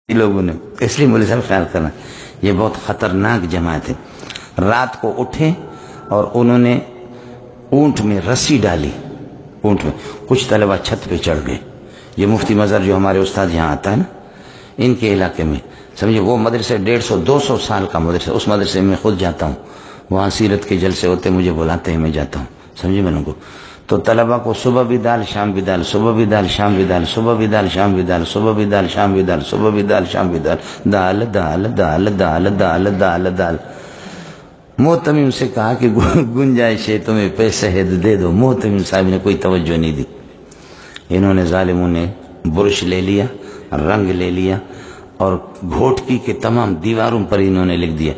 لوگوں نے، اس لیے مولوی صاحب خیال کرنا، یہ بہت خطرناک جماعت ہے۔ رات کو اٹھے اور انہوں نے اونٹ میں رسی ڈالی، اونٹ میں کچھ طلبہ چھت پہ چڑھ گئے۔ یہ مفتی مظہر جو ہمارے استاد یہاں آتا ہے نا، ان کے علاقے میں سمجھے، وہ مدرسے 150-200 سال کا مدرسہ، اس مدرسے میں خود جاتا ہوں، وہاں سیرت کے جلسے ہوتے مجھے بلاتے ہیں، میں جاتا ہوں، سمجھے میں لوگوں کو۔ تو طلبہ کو صبح بھی دال شام بھی دال، صبح بھی دال شام بھی دال، صبح بھی دال شام بھی دال، صبح بھی دال شام بھی دال، صبح بھی دال شام بھی دال، دال دال دال دال دال دال دال۔ محتمم سے کہا کہ گنجائش ہے تمہیں پیسے ہے دے دو، محتمم صاحب نے کوئی توجہ نہیں دی۔ انہوں نے ظالموں نے برش لے لیا، رنگ لے لیا، اور گھوٹکی کے تمام دیواروں پر انہوں نے لکھ دیا،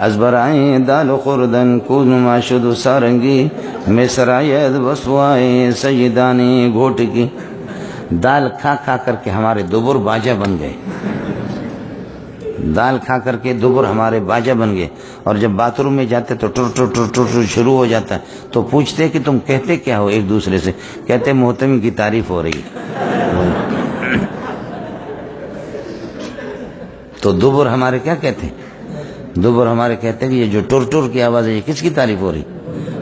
ازبرائیں دال خوردن کون ماشد سارنگی میں سرایت بسوائے سیدانی گھوٹکی۔ دال کھا کھا کر کے ہمارے دوبر باجا بن گئے، دال کھا کر کے دوبر ہمارے باجا بن گئے، اور جب باتھ روم میں جاتے تو ٹر ٹر ٹر ٹر شروع ہو جاتا ہے، تو پوچھتے کہ تم کہتے کیا ہو ایک دوسرے سے، کہتے محتمم کی تعریف ہو رہی ہے۔ تو دوبر ہمارے کیا کہتے ہیں؟ دوبر ہمارے کہتے ہیں کہ یہ جو ٹر ٹر کی آواز ہے یہ کس کی تعریف ہو رہی؟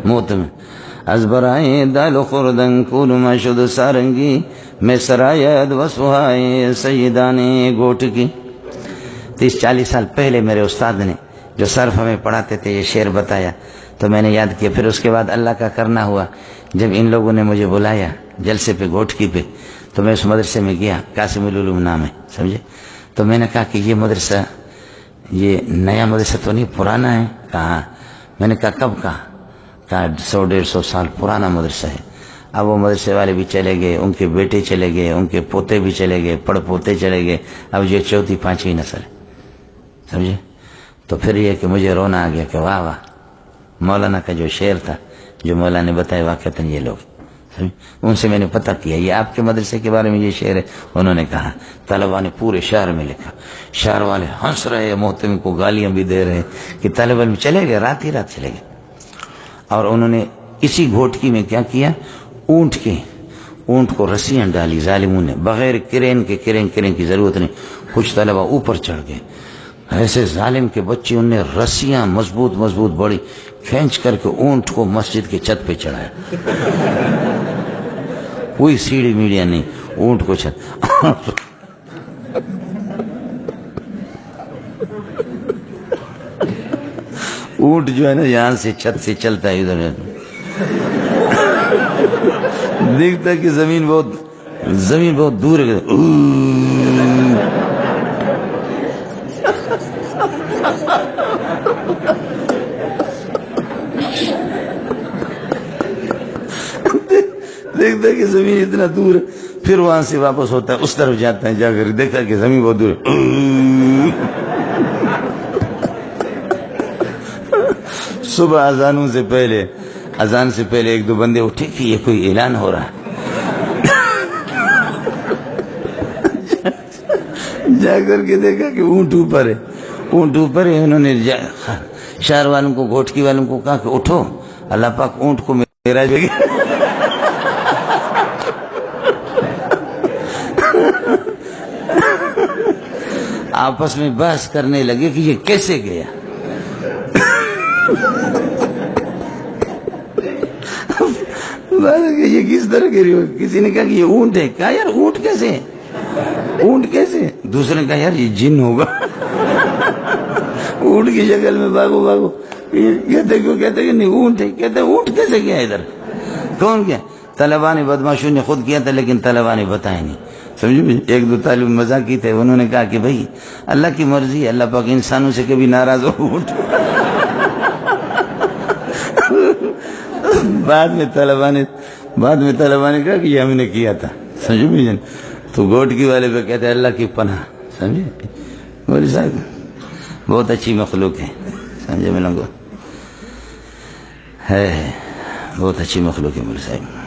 محتمم۔ ازبرائیں دال خوردن کون ماشد سارنگی میں سرایت وسوائے سیدانی گھوٹکی۔ 30-40 سال پہلے میرے استاد نے جو صرف ہمیں پڑھاتے تھے یہ شعر بتایا، تو میں نے یاد کیا۔ پھر اس کے بعد اللہ کا کرنا ہوا، جب ان لوگوں نے مجھے بلایا جلسے پہ گھوٹکی پہ، تو میں اس مدرسے میں گیا، قاسم العلوم نام ہے، سمجھے۔ تو میں نے کہا کہ یہ مدرسہ، یہ نیا مدرسہ تو نہیں، پرانا ہے؟ کہا۔ میں نے کہا کب کا؟ کہا 100-150 سال پرانا مدرسہ ہے۔ اب وہ مدرسے والے بھی چلے گئے، ان کے بیٹے چلے گئے، ان کے پوتے بھی چلے گئے، پڑ پوتے چلے گئے، اب یہ 4تھی-5ویں نسل ہے، سمجھے۔ تو پھر یہ کہ مجھے رونا آ گیا کہ واہ واہ، مولانا کا جو شعر تھا، جو مولانا نے بتایا، واقعتاً یہ لوگ، ان سے میں نے پتہ کیا یہ آپ کے مدرسے کے بارے میں یہ شعر ہے۔ انہوں نے کہا، طلبہ نے پورے شہر میں لکھا، شہر والے ہنس رہے ہیں، محتمم کو گالیاں بھی دے رہے ہیں کہ طلبہ میں چلے گئے، رات ہی رات چلے گئے۔ اور انہوں نے اسی گھوٹکی میں کیا کیا، اونٹ کو رسیاں ڈالی ظالموں نے، بغیر کرین کے، کرین کی ضرورت نہیں، کچھ طلبہ اوپر چڑھ گئے، ایسے ظالم کے بچے، انہوں نے رسیاں مضبوط بڑی کھینچ کر کے اونٹ کو مسجد کے چھت پہ چڑھایا، کوئی سیڑھی میڑیاں نہیں، اونٹ کو چھت۔ اونٹ جو ہے نا یہاں سے چھت سے چلتا ہے، ادھر دیکھتا کہ زمین بہت دور ہے، دیکھتا کہ زمین اتنا دور ہے، پھر وہاں سے واپس ہوتا ہے، اس طرف جاتا ہے، جا کر دیکھتا کہ زمین بہت دور ہے۔ صبح اذان سے پہلے 1-2 بندے اٹھے کہ یہ کوئی اعلان ہو رہا ہے، جا کر کے دیکھا کہ اونٹ اوپر ہے، انہوں نے شہر والوں کو، گھوٹکی والوں کو کہا کہ اٹھو، اللہ پاک اونٹ کو میرا جگہ۔ آپس میں بحث کرنے لگے کہ یہ کیسے گیا۔ یہ کس طرح کے رہی ہو؟ کسی نے کہا کہ یہ اونٹ ہے، کہا یار اونٹ کیسے؟ دوسرے نے کہا یار یہ جن ہوگا، اونٹ کی شکل میں بھاگو، کہتے کہ نہیں اونٹ ہے، کہتے اونٹ کیسے گیا ادھر؟ کون کیا؟ طلبہ نے، بدماشوں نے خود کیا تھا، لیکن طلبہ نے بتایا نہیں، سمجھو۔ 1-2 طالب مزاح کی تھے، انہوں نے کہا کہ بھائی اللہ کی مرضی ہے، اللہ پاک انسانوں سے کبھی ناراض ہو اونٹ۔ بعد میں طلبہ نے کہا کہ یہ ہم نے کیا تھا، سمجھو بھی جن۔ تو گھوٹکی والے پہ کہتے ہیں اللہ کی پناہ، سمجھے۔ مولوی صاحب بہت اچھی مخلوق ہے، سمجھے، میں لوگوں ہے، بہت اچھی مخلوق ہے مولوی صاحب۔